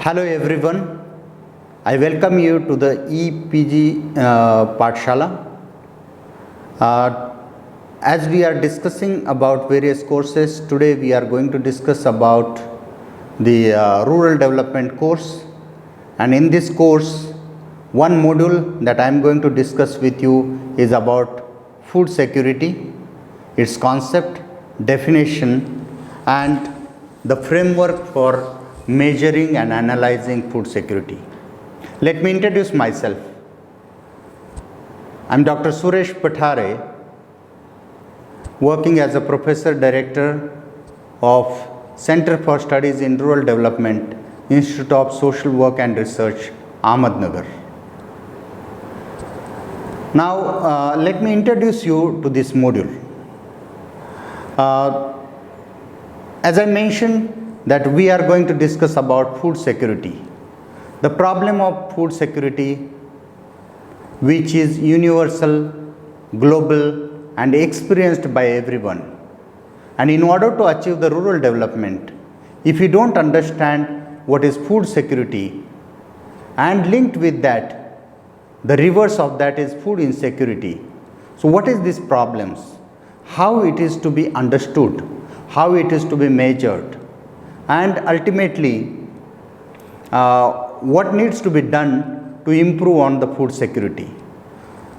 Hello everyone, I welcome you to the EPG Pathshala. As we are discussing about various courses, today we are going to discuss about the Rural Development course, and in this course one module that I am going to discuss with you is about food security, its concept, definition and the framework for measuring and analyzing food security. Let me introduce myself. I am Dr. Suresh Pathare, working as a Professor Director of Center for Studies in Rural Development, Institute of Social Work and Research, Ahmednagar. Now, let me introduce you to this module. As I mentioned, that we are going to discuss about food security. The problem of food security, which is universal, global and experienced by everyone. And in order to achieve the rural development, if you don't understand what is food security, and linked with that, the reverse of that is food insecurity. So what is these problems? How it is to be understood? How it is to be measured? And ultimately, what needs to be done to improve on the food security.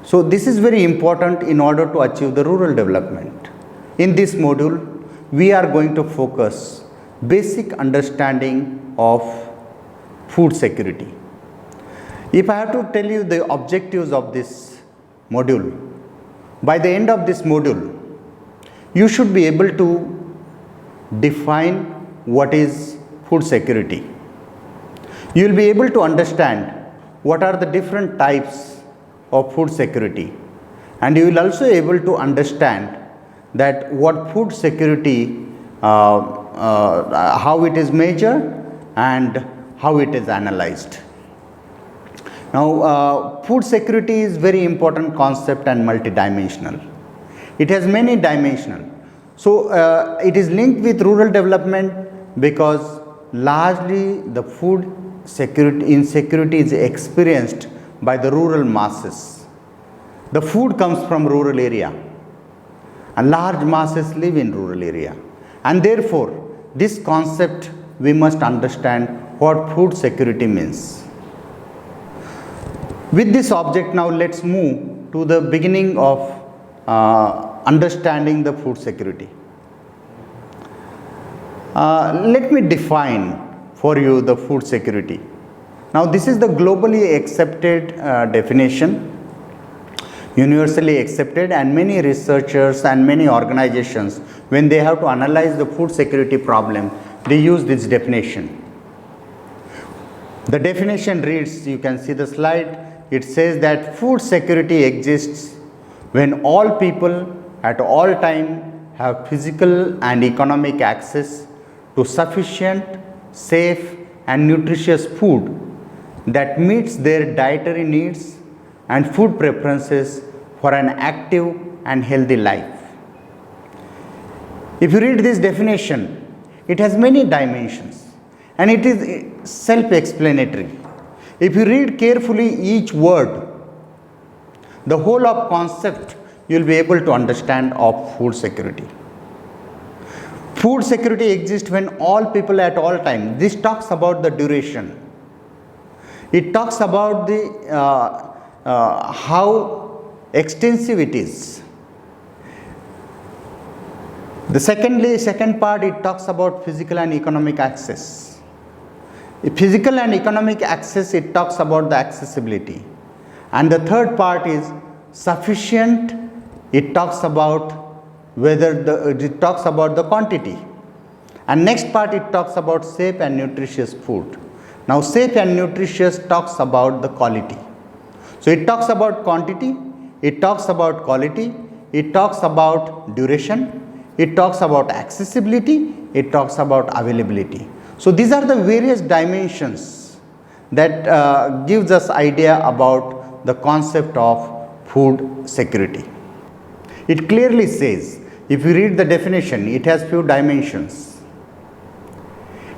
So this is very important in order to achieve the rural development. In this module, we are going to focus basic understanding of food security. If I have to tell you the objectives of this module, by the end of this module, you should be able to define what is food security. You will be able to understand what are the different types of food security, and you will also able to understand that what food security, how it is measured and how it is analyzed. Now, food security is very important concept and multidimensional. It has many dimensional. So, it is linked with rural development because largely the food insecurity is experienced by the rural masses. The food comes from rural area and large masses live in rural area, and therefore this concept we must understand what food security means. With this object, now let's move to the beginning of understanding the food security. Let me define for you the food security. Now this is the globally accepted definition, universally accepted, and many researchers and many organizations, when they have to analyze the food security problem, they use this definition. The definition reads, you can see the slide, it says that food security exists when all people at all time have physical and economic access to sufficient, safe and nutritious food that meets their dietary needs and food preferences for an active and healthy life. If you read this definition, it has many dimensions and it is self-explanatory. If you read carefully each word, the whole of concept you will be able to understand of food security. Food security exists when all people at all time. This talks about the duration. It talks about the how extensive it is. The second part, it talks about physical and economic access. Physical and economic access, it talks about the accessibility. And the third part is sufficient. It talks about it talks about the quantity, and next part it talks about safe and nutritious food. Now safe and nutritious talks about the quality. So it talks about quantity, it talks about quality, it talks about duration, it talks about accessibility, it talks about availability. So these are the various dimensions that gives us idea about the concept of food security. It clearly says, if you read the definition, it has few dimensions.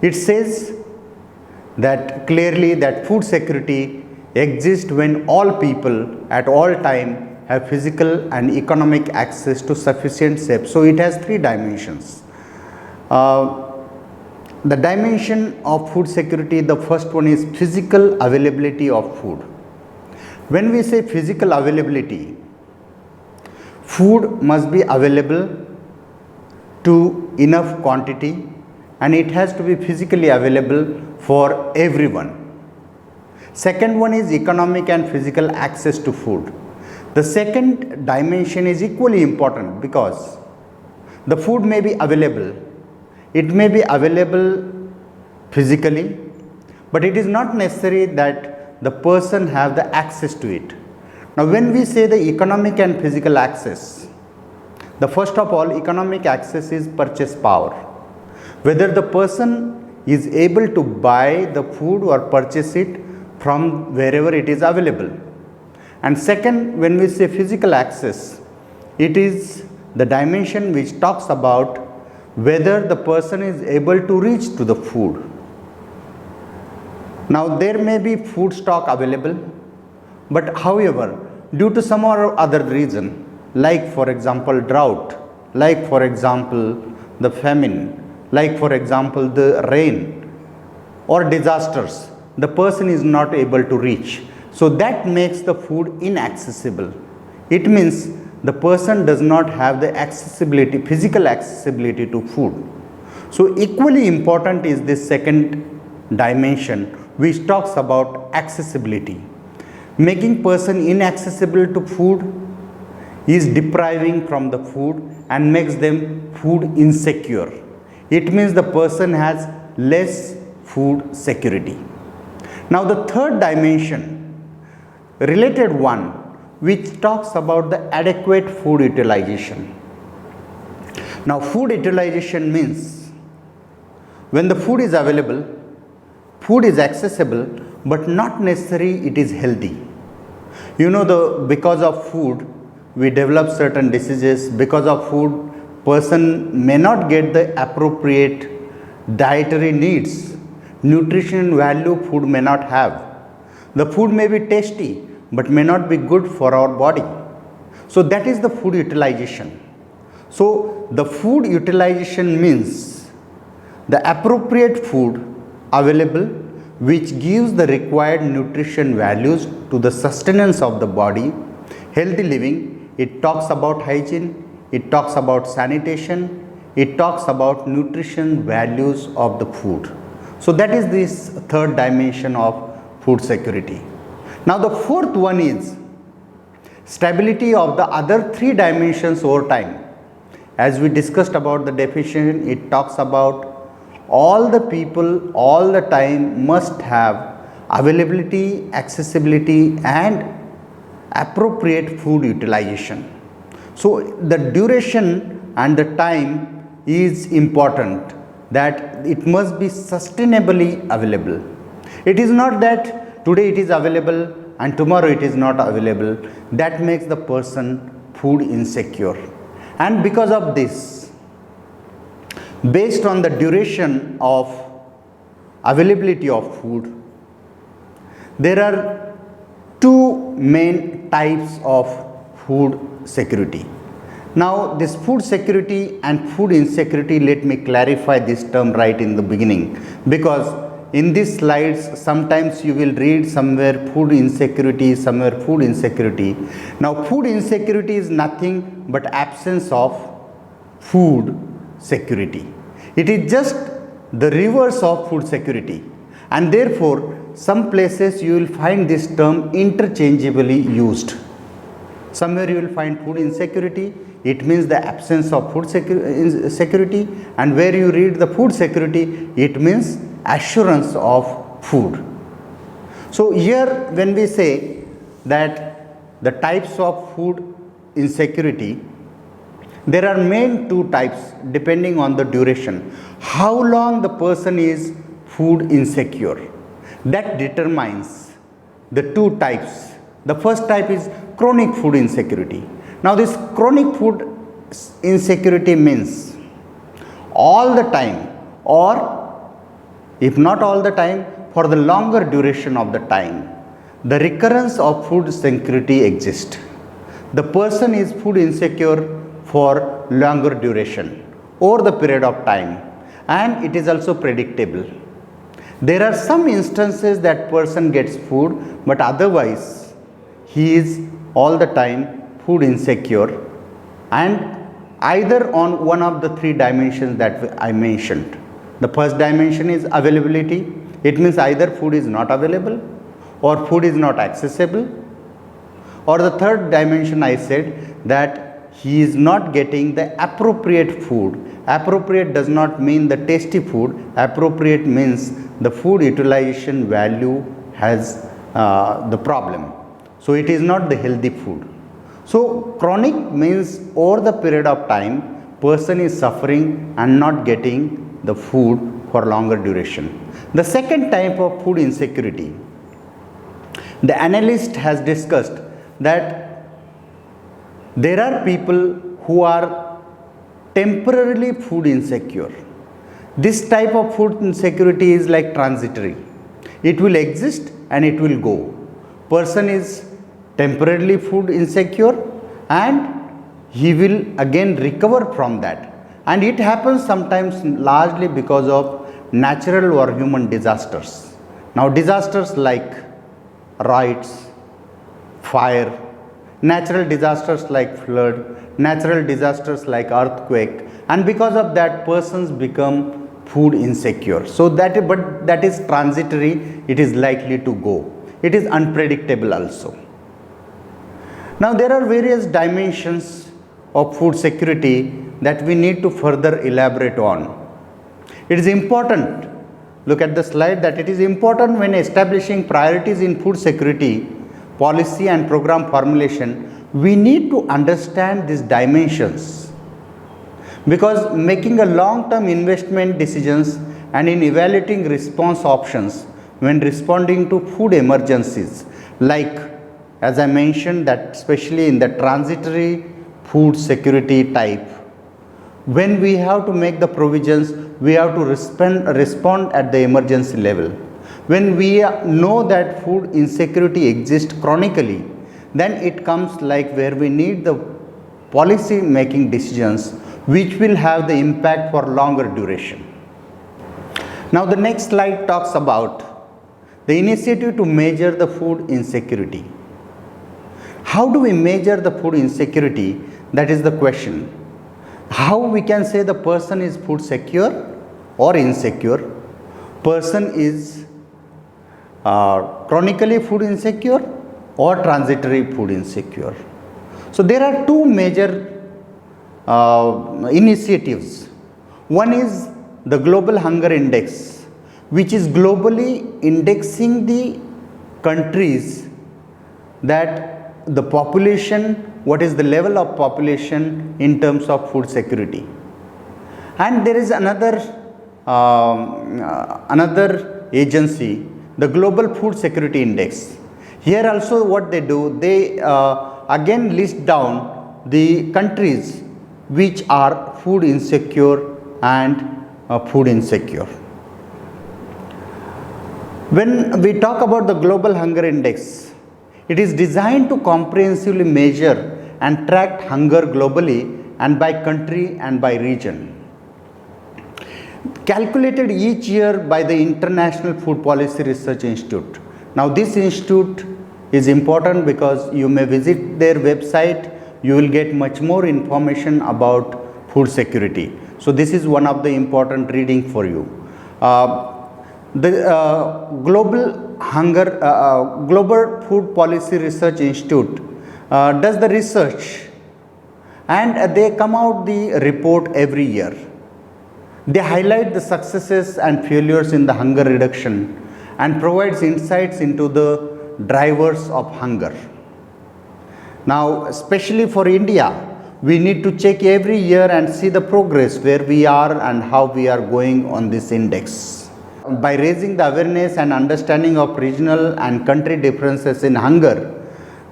It says that clearly that food security exists when all people at all time have physical and economic access to sufficient shape. So it has three dimensions. The dimension of food security, the first one is physical availability of food. When we say physical availability, food must be available to enough quantity and it has to be physically available for everyone. Second one is economic and physical access to food. The second dimension is equally important because the food may be available. It may be available physically, but it is not necessary that the person have the access to it. Now when we say the economic and physical access, the first of all economic access is purchase power. Whether the person is able to buy the food or purchase it from wherever it is available. And second, when we say physical access, it is the dimension which talks about whether the person is able to reach to the food. Now there may be food stock available, but however, due to some or other reason, like for example drought, like for example the famine, like for example the rain or disasters, the person is not able to reach. So that makes the food inaccessible. It means the person does not have the accessibility, physical accessibility to food. So equally important is this second dimension which talks about accessibility. Making person inaccessible to food is depriving from the food and makes them food insecure. It means the person has less food security. Now the third dimension, related one, which talks about the adequate food utilization. Now food utilization means when the food is available, food is accessible, but not necessarily it is healthy. You know, because of food we develop certain diseases. Because of food, person may not get the appropriate dietary needs. Nutrition value food may not have. The food may be tasty but may not be good for our body. So that is the food utilization. So the food utilization means the appropriate food available which gives the required nutrition values to the sustenance of the body, healthy living. It talks about hygiene, it talks about sanitation, it talks about nutrition values of the food. So that is this third dimension of food security. Now the fourth one is stability of the other three dimensions over time. As we discussed about the definition, it talks about all the people all the time must have availability, accessibility and appropriate food utilization. So the duration and the time is important, that it must be sustainably available. It is not that today it is available and tomorrow it is not available. That makes the person food insecure. And because of this, based on the duration of availability of food, there are two main types of food security. Now this food security and food insecurity, let me clarify this term right in the beginning, because in these slides sometimes you will read somewhere food insecurity, somewhere food insecurity. Now food insecurity is nothing but absence of food security. It is just the reverse of food security, and therefore some places you will find this term interchangeably used. Somewhere you will find food insecurity, it means the absence of food security, and where you read the food security, it means assurance of food. So here when we say that the types of food insecurity, there are main two types depending on the duration. How long the person is food insecure, that determines the two types. The first type is chronic food insecurity. Now this chronic food insecurity means all the time, or if not all the time, for the longer duration of the time, the recurrence of food security exists. The person is food insecure for longer duration over the period of time, and it is also predictable. There are some instances that person gets food, but otherwise he is all the time food insecure, and either on one of the three dimensions that I mentioned. The first dimension is availability. It means either food is not available or food is not accessible, or the third dimension I said that he is not getting the appropriate food. Appropriate does not mean the tasty food. Appropriate means the food utilization value has the problem. So it is not the healthy food. So chronic means over the period of time person is suffering and not getting the food for longer duration. The second type of food insecurity, the analyst has discussed that there are people who are temporarily food insecure. This type of food insecurity is like transitory. It will exist and it will go. Person is temporarily food insecure and he will again recover from that. And it happens sometimes largely because of natural or human disasters. Now disasters like riots, fire, natural disasters like flood, natural disasters like earthquake, and because of that persons become food insecure. So that is transitory, it is likely to go. It is unpredictable also. Now there are various dimensions of food security that we need to further elaborate on. It is important, look at the slide, that it is important when establishing priorities in food security policy and program formulation, we need to understand these dimensions, because making a long-term investment decisions and in evaluating response options when responding to food emergencies, like as I mentioned that especially in the transitory food security type, when we have to make the provisions, we have to respond at the emergency level. When we know that food insecurity exists chronically, then it comes like where we need the policy making decisions which will have the impact for longer duration. Now the next slide talks about the initiative to measure the food insecurity. How do we measure the food insecurity? That is the question. How we can say the person is food secure or insecure? Person is chronically food insecure or transitory food insecure. So there are two major initiatives. One is the Global Hunger Index, which is globally indexing the countries that the population, what is the level of population in terms of food security. And there is another agency, the Global Food Security Index. Here also what they do, they again list down the countries which are food insecure and food insecure. When we talk about the Global Hunger Index, it is designed to comprehensively measure and track hunger globally and by country and by region. Calculated each year by the International Food Policy Research Institute. Now this institute is important because you may visit their website, you will get much more information about food security. So this is one of the important reading for you. The Global Food Policy Research Institute does the research, and they come out the report every year. They highlight the successes and failures in the hunger reduction and provides insights into the drivers of hunger. Now, especially for India, we need to check every year and see the progress where we are and how we are going on this index. By raising the awareness and understanding of regional and country differences in hunger,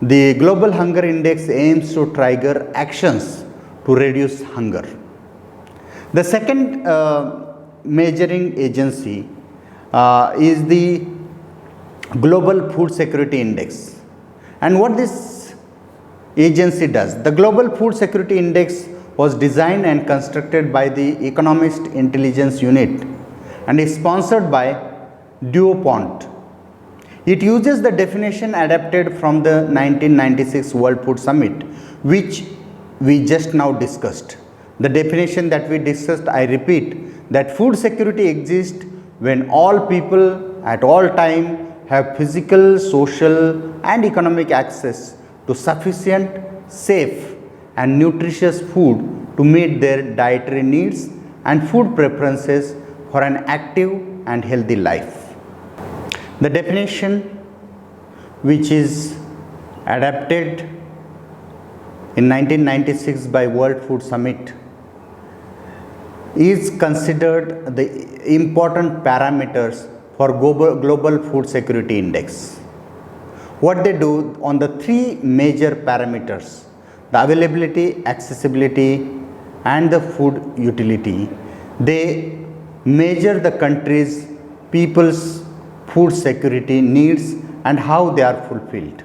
the Global Hunger Index aims to trigger actions to reduce hunger. The second measuring agency is the Global Food Security Index. And what this agency does, the Global Food Security Index was designed and constructed by the Economist Intelligence Unit and is sponsored by DuPont. It uses the definition adapted from the 1996 World Food Summit, which we just now discussed. The definition that we discussed, I repeat, that food security exists when all people at all time have physical, social and economic access to sufficient, safe and nutritious food to meet their dietary needs and food preferences for an active and healthy life. The definition, which is adapted in 1996 by World Food Summit, is considered the important parameters for Global Food Security Index. What they do on the three major parameters, the availability, accessibility and the food utility, they measure the country's people's food security needs and how they are fulfilled.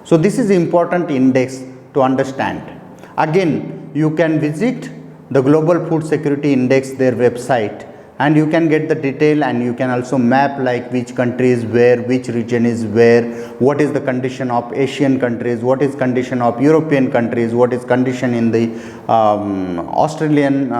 So this is important index to understand. Again, you can visit the Global Food Security Index, their website, and you can get the detail, and you can also map like which country is where, which region is where, what is the condition of Asian countries, what is condition of European countries, what is condition in the Australian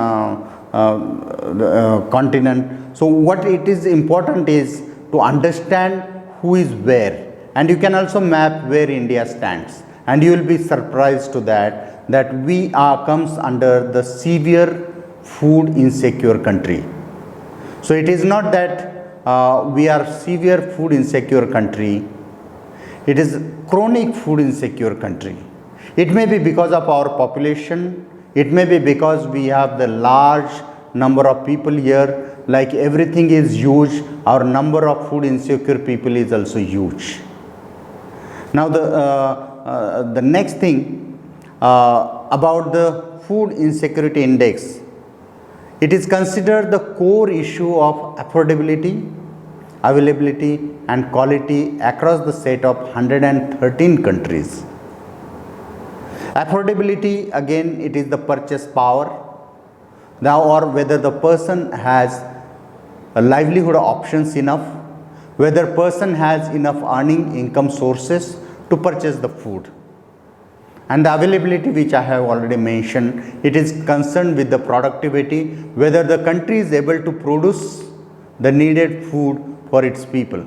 continent. So what it is important is to understand who is where, and you can also map where India stands, and you will be surprised to that we comes under the severe food insecure country. So it is not that we are severe food insecure country, it is chronic food insecure country. It may be because of our population, it may be because we have the large number of people here, like everything is huge, our number of food insecure people is also huge. Now the next thing about the food insecurity index, it is considered the core issue of affordability, availability and quality across the set of 113 countries. Affordability, again, it is the purchase power, now or whether the person has a livelihood options enough, whether person has enough earning income sources to purchase the food. And the availability, which I have already mentioned, it is concerned with the productivity, whether the country is able to produce the needed food for its people.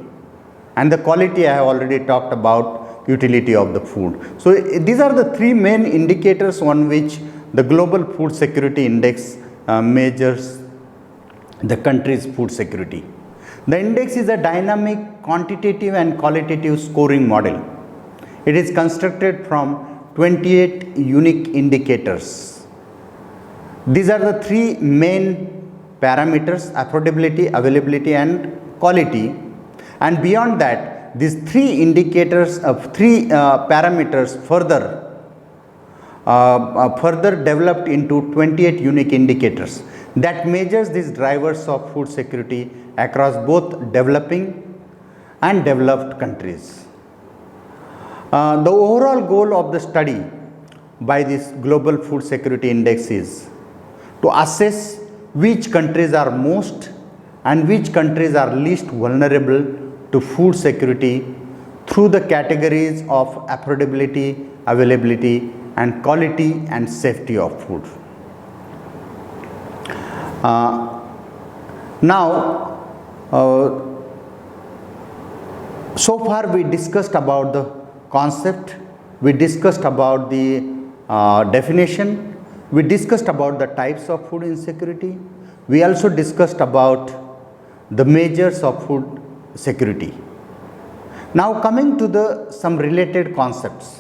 And the quality, I have already talked about utility of the food. So these are the three main indicators on which the Global Food Security Index measures the country's food security. The index is a dynamic, quantitative and qualitative scoring model. It is constructed from 28 unique indicators. These are the three main parameters: affordability, availability and quality. And beyond that, these three indicators of three parameters further developed into 28 unique indicators that measures these drivers of food security across both developing and developed countries. The overall goal of the study by this Global Food Security Index is to assess which countries are most and which countries are least vulnerable to food security through the categories of affordability, availability and quality and safety of food. So far we discussed about the concept, we discussed about the definition, we discussed about the types of food insecurity, we also discussed about the measures of food security. Now coming to some related concepts.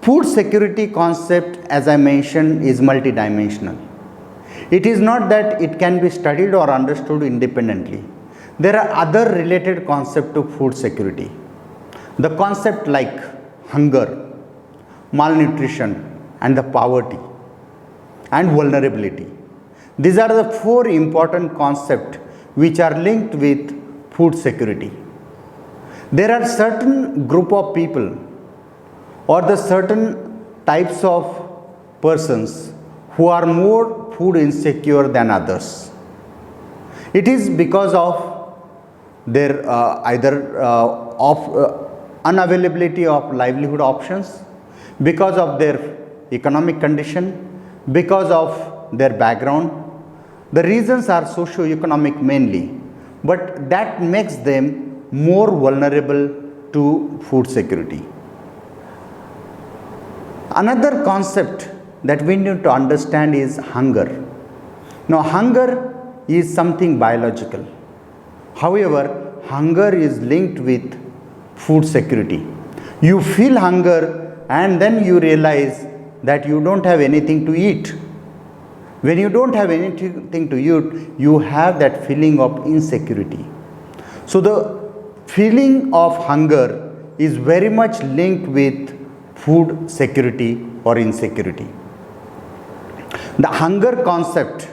Food security concept, as I mentioned, is multidimensional. It is not that it can be studied or understood independently. There are other related concepts to food security. The concept like hunger, malnutrition and the poverty and vulnerability. These are the four important concepts which are linked with food security. There are certain group of people or the certain types of persons who are more food insecure than others. It is because of their either unavailability of livelihood options, because of their economic condition, because of their background. The reasons are socio-economic mainly, but that makes them more vulnerable to food security. Another concept that we need to understand is hunger. Now, hunger is something biological. However, hunger is linked with food security. You feel hunger and then you realize that you don't have anything to eat. When you don't have anything to eat, you have that feeling of insecurity. So the feeling of hunger is very much linked with food security or insecurity. The hunger concept,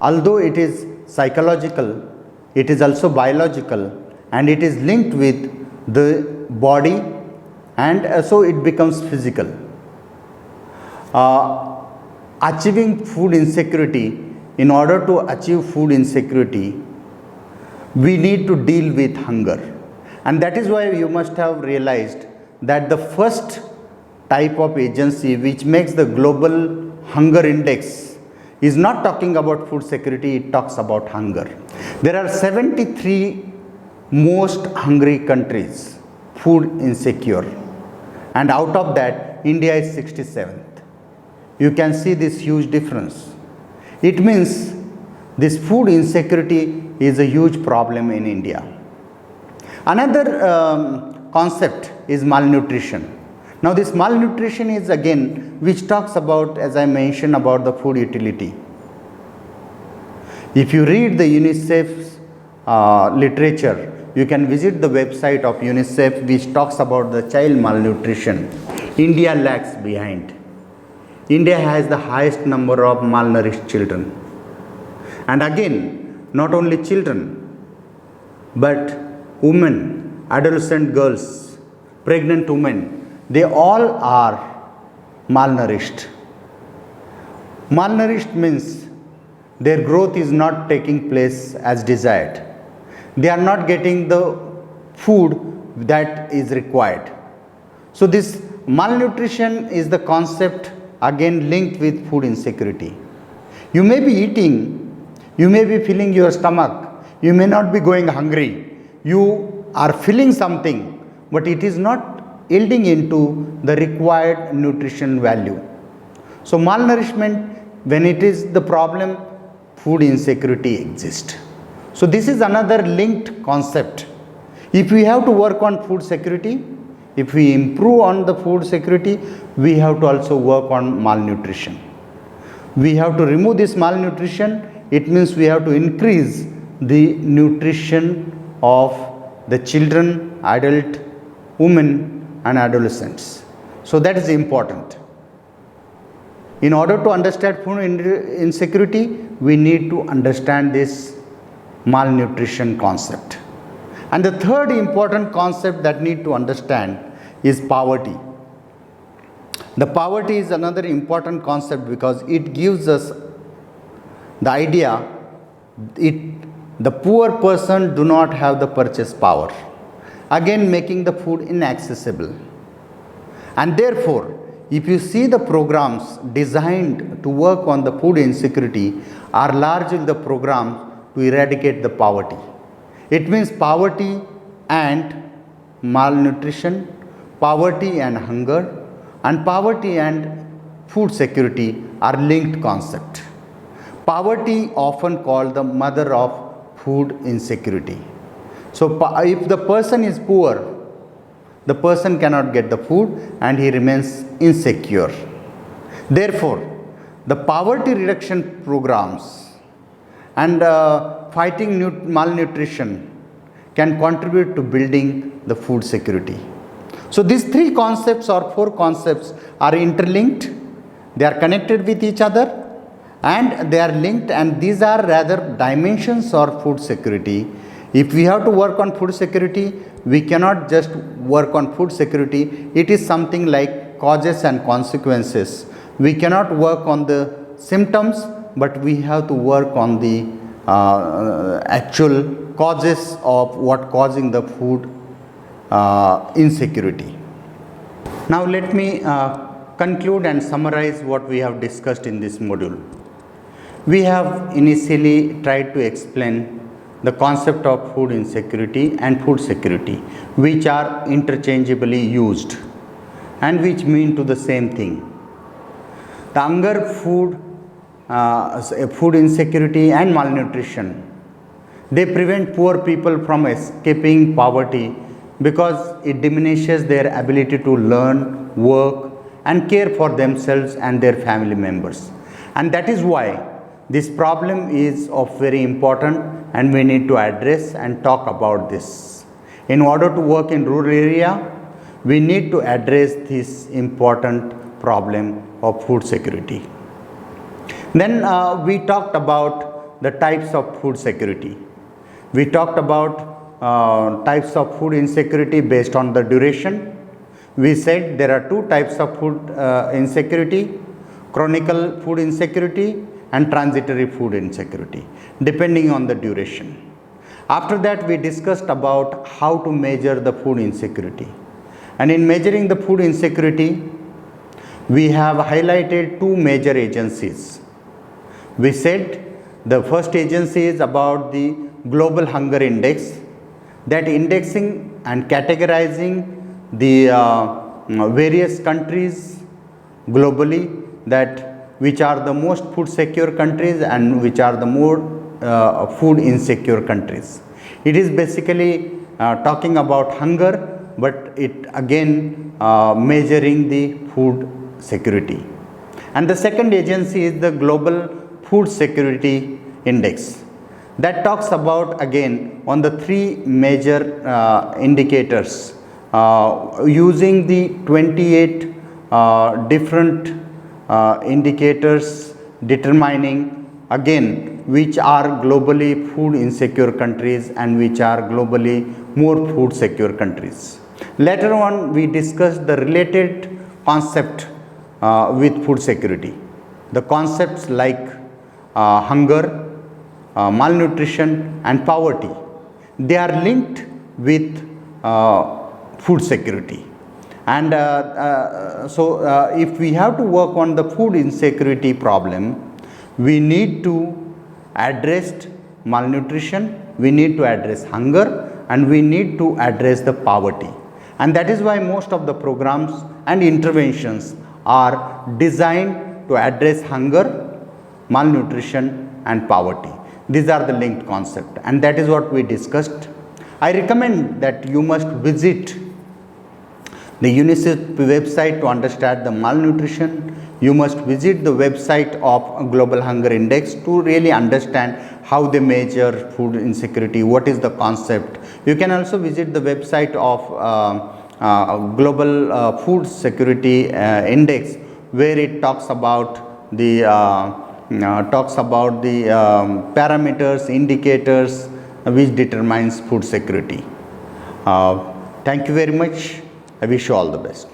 although it is psychological, it is also biological, and it is linked with the body, and so it becomes physical. Achieving food insecurity, in order to achieve food insecurity, we need to deal with hunger. And that is why you must have realized that the first type of agency which makes the global hunger index is not talking about food security, it talks about hunger. There are 73 most hungry countries, food insecure, and out of that, India is 67th. You can see this huge difference. It means this food insecurity is a huge problem in India. Another concept is malnutrition. Now, this malnutrition is again which talks about, as I mentioned, about the food utility. If you read the UNICEF's literature, you can visit the website of UNICEF which talks about the child malnutrition. India lags behind. India has the highest number of malnourished children. And again, not only children, but women, adolescent girls, pregnant women, they all are malnourished. Malnourished means their growth is not taking place as desired. They are not getting the food that is required. So this malnutrition is the concept again linked with food insecurity. You may be eating, you may be filling your stomach, you may not be going hungry, you are feeling something, but it is not yielding into the required nutrition value. So malnourishment, when it is the problem, food insecurity exists. So this is another linked concept. If we have to work on food security, if we improve on the food security, we have to also work on malnutrition. We have to remove this malnutrition. It means we have to increase the nutrition of the children, adult, women and adolescents. So that is important. In order to understand food insecurity, we need to understand this malnutrition concept. And the third important concept that need to understand is poverty. The poverty is another important concept because it gives us the idea the poor person do not have the purchase power, again making the food inaccessible. And therefore, if you see the programs designed to work on the food insecurity are largely the programs to eradicate the poverty. It means poverty and malnutrition, poverty and hunger, and poverty and food security are linked concepts. Poverty often called the mother of food insecurity. So if the person is poor, the person cannot get the food and he remains insecure. Therefore, the poverty reduction programs and fighting malnutrition can contribute to building the food security. So these three concepts or four concepts are interlinked, they are connected with each other, and they are linked, and these are rather dimensions of food security. If we have to work on food security, we cannot just work on food security. It is something like causes and consequences. We cannot work on the symptoms, but we have to work on the actual causes of what causing the food insecurity. Now let me conclude and summarize what we have discussed in this module. We have initially tried to explain the concept of food insecurity and food security, which are interchangeably used and which mean to the same thing. The hunger, food insecurity and malnutrition, they prevent poor people from escaping poverty because it diminishes their ability to learn, work and care for themselves and their family members. And that is why this problem is of very important, and we need to address and talk about this. In order to work in rural area, we need to address this important problem of food security. Then we talked about the types of food security. We talked about types of food insecurity based on the duration. We said there are two types of food insecurity: chronic food insecurity and transitory food insecurity, depending on the duration. After that, we discussed about how to measure the food insecurity. And in measuring the food insecurity, we have highlighted two major agencies. We said the first agency is about the Global Hunger Index, that indexing and categorizing the various countries globally, that which are the most food secure countries and which are the more food insecure countries. It is basically talking about hunger, but it again measuring the food security. And the second agency is the Global Food Security Index, that talks about again on the three major indicators using the 28 different indicators determining again which are globally food insecure countries and which are globally more food secure countries. Later on, we discussed the related concept with food security. The concepts like hunger, malnutrition and poverty, they are linked with food security. And so if we have to work on the food insecurity problem, we need to address malnutrition, we need to address hunger, and we need to address the poverty. And that is why most of the programs and interventions are designed to address hunger, malnutrition and poverty. These are the linked concepts, and that is what we discussed. I recommend that you must visit the UNICEF website to understand the malnutrition. You must visit the website of Global Hunger Index to really understand how they measure food insecurity, what is the concept. You can also visit the website of Global Food Security Index, where it talks about the parameters, indicators which determines food security. Thank you very much. I wish you all the best.